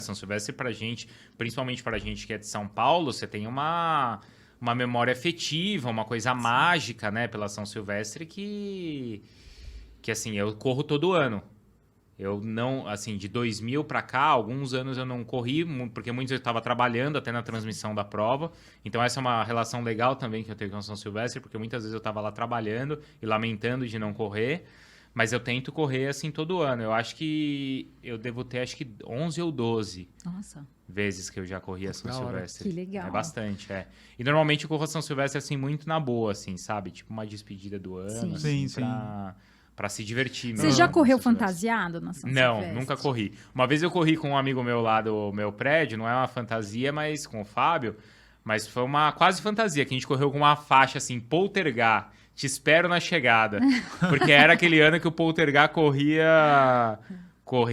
São Silvestre pra gente, principalmente pra gente que é de São Paulo, você tem uma memória afetiva, uma coisa mágica, né, pela São Silvestre que assim, eu corro todo ano. Eu não, assim, de 2000 pra cá, alguns anos eu não corri, porque muitos eu estava trabalhando até na transmissão da prova. Então essa é uma relação legal também que eu tenho com a São Silvestre, porque muitas vezes eu estava lá trabalhando e lamentando de não correr. Mas eu tento correr, assim, todo ano. Eu acho que eu devo ter, acho que 11 ou 12 Nossa, vezes que eu já corri a São Da hora. Silvestre. que legal. É bastante, é. E normalmente eu corro a São Silvestre, assim, muito na boa, assim, sabe? Tipo uma despedida do ano, Sim. assim, Sim, pra se divertir Você mesmo já na correu São Silvestre. fantasiado na São Não, Silvestre? nunca corri. Uma vez eu corri com um amigo meu lá do meu prédio, não é uma fantasia, mas com o Fábio, mas foi uma quase fantasia, que a gente correu com uma faixa assim, Poltergar, te espero na chegada. Porque era aquele ano que o Poltergar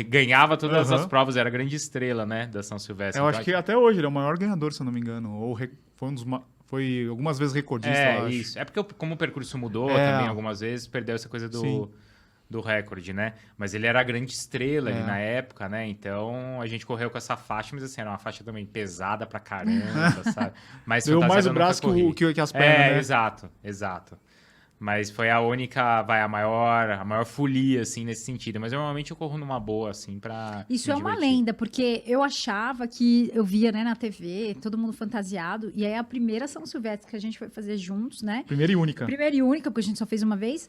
ganhava todas as provas, era a grande estrela, né, da São Silvestre. Eu Então, acho que até hoje ele é o maior ganhador, se eu não me engano. Ou foi foi algumas vezes recordista, eu acho. Isso. É porque como o percurso mudou É. também algumas vezes, perdeu essa coisa Sim. do recorde, né? Mas ele era a grande estrela ali É. na época, né? Então a gente correu com essa faixa, mas assim, era uma faixa também pesada pra caramba, sabe? Mas Deu mais fantasiada o eu braço nunca corri. que as pernas, né? Exato. Mas foi a única, a maior folia, assim, nesse sentido. Mas normalmente eu corro numa boa, assim, pra Isso me é uma divertir. lenda, porque eu achava que eu via, né, na TV, todo mundo fantasiado, e aí a primeira São Silvestre que a gente foi fazer juntos, né? Primeira e única. Primeira e única, porque a gente só fez uma vez.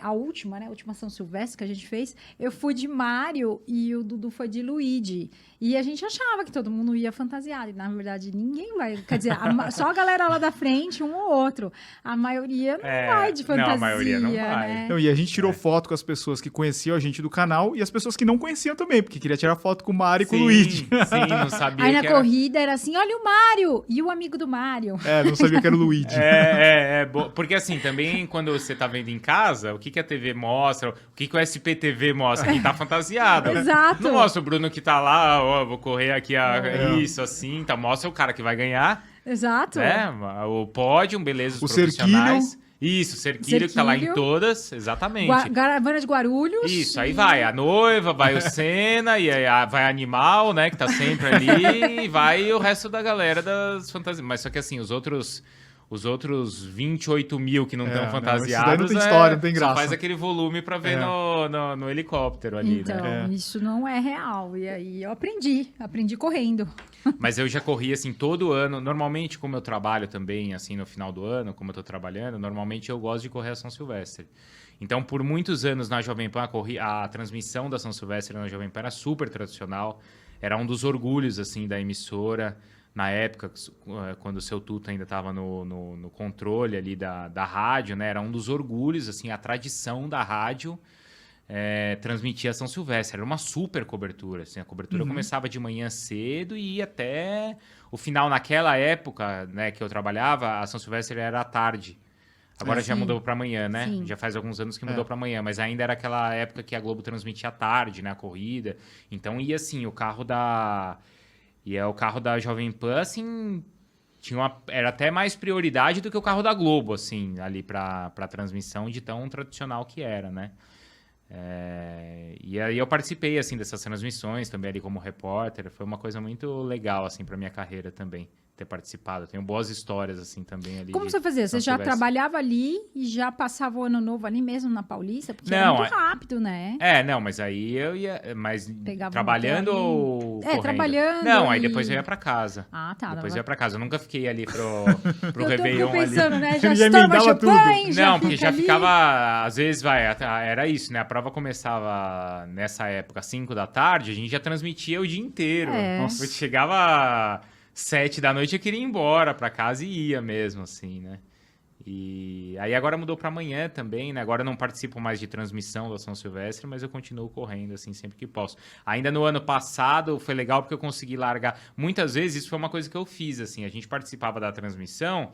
A última, né? A última São Silvestre que a gente fez. Eu fui de Mário e o Dudu foi de Luigi. E a gente achava que todo mundo ia fantasiado. E, na verdade, ninguém vai. Quer dizer, só a galera lá da frente, um ou outro. A maioria não vai de fantasia. não, a maioria não vai. né? Não, e a gente tirou foto com as pessoas que conheciam a gente do canal e as pessoas que não conheciam também, porque queria tirar foto com o Mário e com o Luigi. Sim, não sabia Aí na que era... corrida era assim: olha o Mário e o amigo do Mário. Não sabia que era o Luigi. Porque assim, também quando você tá vendo em casa, o que a TV mostra, o que o SPTV mostra, quem tá fantasiado. Exato. Não mostra o Bruno que tá lá, ó, vou correr aqui, isso, assim, tá, mostra o cara que vai ganhar, Exato. né? O pódio, beleza, os O profissionais. Isso, o Cerquilho que tá lá em Cerquilho. todas, exatamente. Caravana de Guarulhos. Isso, aí vai a noiva, vai o Senna, e aí vai Animal, né, que tá sempre ali, e vai o resto da galera das fantasias. Mas só que assim, os outros 28 mil que não estão não, fantasiados, esses daí não tem história, não tem graça. só faz aquele volume pra ver no helicóptero ali, Então, né? isso não é real. E aí eu aprendi correndo. Mas eu já corri, assim, todo ano. Normalmente, como eu trabalho também, assim, no final do ano, como eu tô trabalhando, normalmente eu gosto de correr a São Silvestre. Então, por muitos anos na Jovem Pan, a transmissão da São Silvestre na Jovem Pan era super tradicional. Era um dos orgulhos, assim, da emissora. Na época, quando o seu Tuto ainda estava no controle ali da rádio, né? Era um dos orgulhos, assim, a tradição da rádio transmitir a São Silvestre. Era uma super cobertura, assim. A cobertura começava de manhã cedo e ia até o final. Naquela época, né, que eu trabalhava, a São Silvestre era à tarde. Agora já sim. mudou para amanhã, né? Sim. Já faz alguns anos que mudou para amanhã, mas ainda era aquela época que a Globo transmitia à tarde, né? A corrida. Então ia assim, o carro da Jovem Pan, assim, era até mais prioridade do que o carro da Globo, assim, ali pra transmissão de tão tradicional que era, né? E aí eu participei, assim, dessas transmissões também ali como repórter. Foi uma coisa muito legal, assim, pra minha carreira também, ter participado. Tenho boas histórias, assim, também ali. Como de você fazia? Você São já Silvestre. trabalhava ali e já passava o ano novo ali mesmo na Paulista? Porque era Não, muito rápido, né? Não, mas aí eu ia... Mas Pegava um trabalhando hotel ali. ou correndo? Trabalhando Não, aí e- depois eu ia pra casa. Ah, tá. Depois eu ia pra casa. Eu nunca fiquei ali pro Eu tô Réveillon ali. pensando, né? Já Ele já estoura uma emendava tudo. champanhe, já Não, porque fica já ali. ficava... Às vezes, era isso, né? A prova começava nessa época, 5 da tarde, a gente já transmitia o dia inteiro. Nossa. Chegava 7 da noite, eu queria ir embora pra casa e ia mesmo, assim, né? E aí agora mudou pra amanhã também, né? Agora eu não participo mais de transmissão da São Silvestre, mas eu continuo correndo, assim, sempre que posso. Ainda no ano passado foi legal porque eu consegui largar... Muitas vezes isso foi uma coisa que eu fiz, assim. A gente participava da transmissão,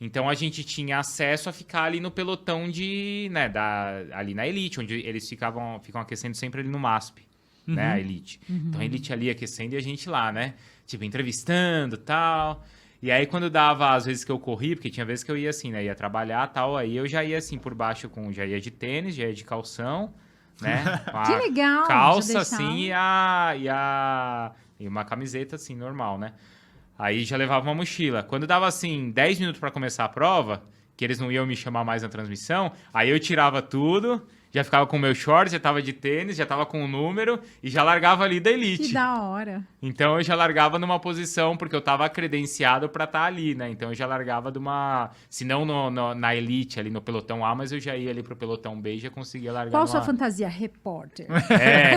então a gente tinha acesso a ficar ali no pelotão ali na Elite, onde eles ficam aquecendo sempre ali no MASP, né? A Elite. Então a Elite ali aquecendo e a gente lá, né? Tipo, entrevistando e tal... E aí, quando dava, às vezes que eu corri, porque tinha vezes que eu ia assim, né? Ia trabalhar e tal, aí eu já ia assim, por baixo, já ia de tênis, já ia de calção, né? Com a Que legal, já calça, deixava. assim, E uma camiseta, assim, normal, né? Aí já levava uma mochila. Quando dava, assim, 10 minutos para começar a prova, que eles não iam me chamar mais na transmissão, aí eu tirava tudo, já ficava com o meu short, já tava de tênis, já tava com o número e já largava ali da elite. Que da hora. Então eu já largava numa posição, porque eu tava credenciado pra estar ali, né? Então eu já largava de uma... Se não na elite, ali no pelotão A, mas eu já ia ali pro pelotão B e já conseguia largar Qual numa... sua fantasia? Repórter.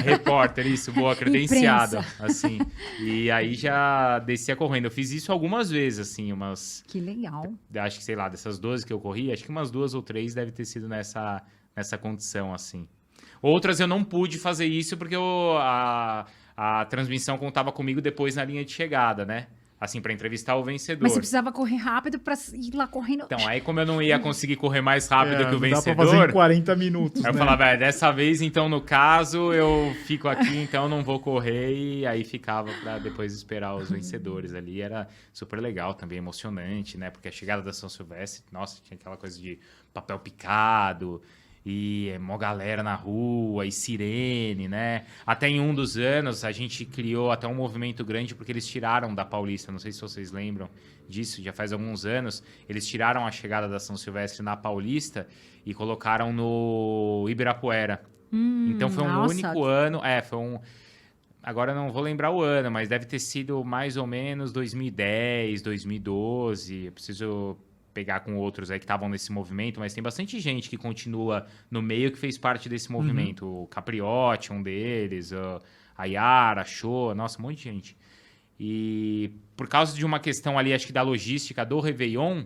Repórter, isso, boa, credenciado, Imprensa. assim. E aí já descia correndo. Eu fiz isso algumas vezes, assim, umas... Que legal. Acho que, sei lá, dessas 12 que eu corri, acho que umas 2 ou 3 deve ter sido nessa condição, assim. Outras eu não pude fazer isso porque a transmissão contava comigo depois na linha de chegada, né? Assim, pra entrevistar o vencedor. Mas você precisava correr rápido pra ir lá correndo. Então, aí como eu não ia conseguir correr mais rápido que o não dá pra vencedor... fazer em 40 minutos, Aí eu né? falava, dessa vez, então, no caso, eu fico aqui, então não vou correr. E aí ficava pra depois esperar os vencedores ali. Era super legal também, emocionante, né? Porque a chegada da São Silvestre, nossa, tinha aquela coisa de papel picado... E mó galera na rua, e sirene, né? Até em um dos anos, a gente criou até um movimento grande, porque eles tiraram da Paulista, não sei se vocês lembram disso, já faz alguns anos, eles tiraram a chegada da São Silvestre na Paulista e colocaram no Ibirapuera. Então foi um único ano, foi um... Agora eu não vou lembrar o ano, mas deve ter sido mais ou menos 2010, 2012, eu preciso... pegar com outros aí que estavam nesse movimento, mas tem bastante gente que continua no meio que fez parte desse movimento. O Capriotti, um deles, a Yara, a Show, nossa, um monte de gente. E por causa de uma questão ali, acho que da logística do Réveillon,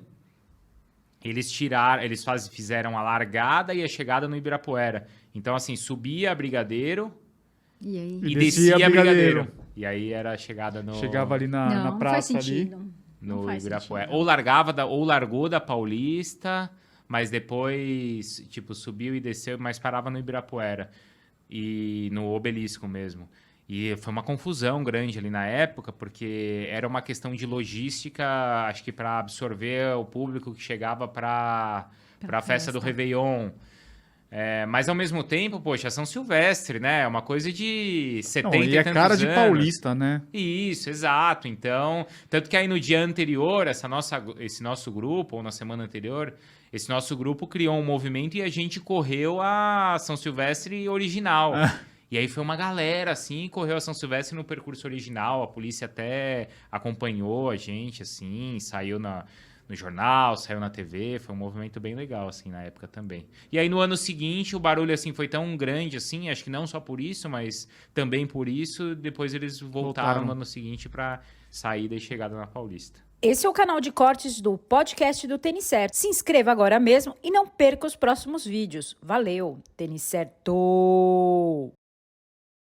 eles fizeram a largada e a chegada no Ibirapuera. Então, assim, subia a Brigadeiro E aí? e descia a Brigadeiro. E aí era a chegada no... Chegava ali na Não faz praça ali. sentido. Não no faz Ibirapuera. sentido. Ou largou da Paulista, mas depois, tipo, subiu e desceu, mas parava no Ibirapuera. E no Obelisco mesmo. E foi uma confusão grande ali na época, porque era uma questão de logística, acho que para absorver o público que chegava para a festa do Réveillon. Mas ao mesmo tempo, poxa, São Silvestre, né? É uma coisa de 70 Não, e é tantos cara de anos. paulista, né? Isso, exato. Então, tanto que aí no dia anterior, esse nosso grupo, ou na semana anterior, esse nosso grupo criou um movimento e a gente correu a São Silvestre original. E aí foi uma galera, assim, correu a São Silvestre no percurso original. A polícia até acompanhou a gente, assim, saiu no jornal, saiu na TV, foi um movimento bem legal, assim, na época também. E aí, no ano seguinte, o barulho, assim, foi tão grande, assim, acho que não só por isso, mas também por isso, depois eles voltaram no ano seguinte para saída e chegada na Paulista. Esse é o canal de cortes do podcast do Tênis Certo. Se inscreva agora mesmo e não perca os próximos vídeos. Valeu, Tênis Certo!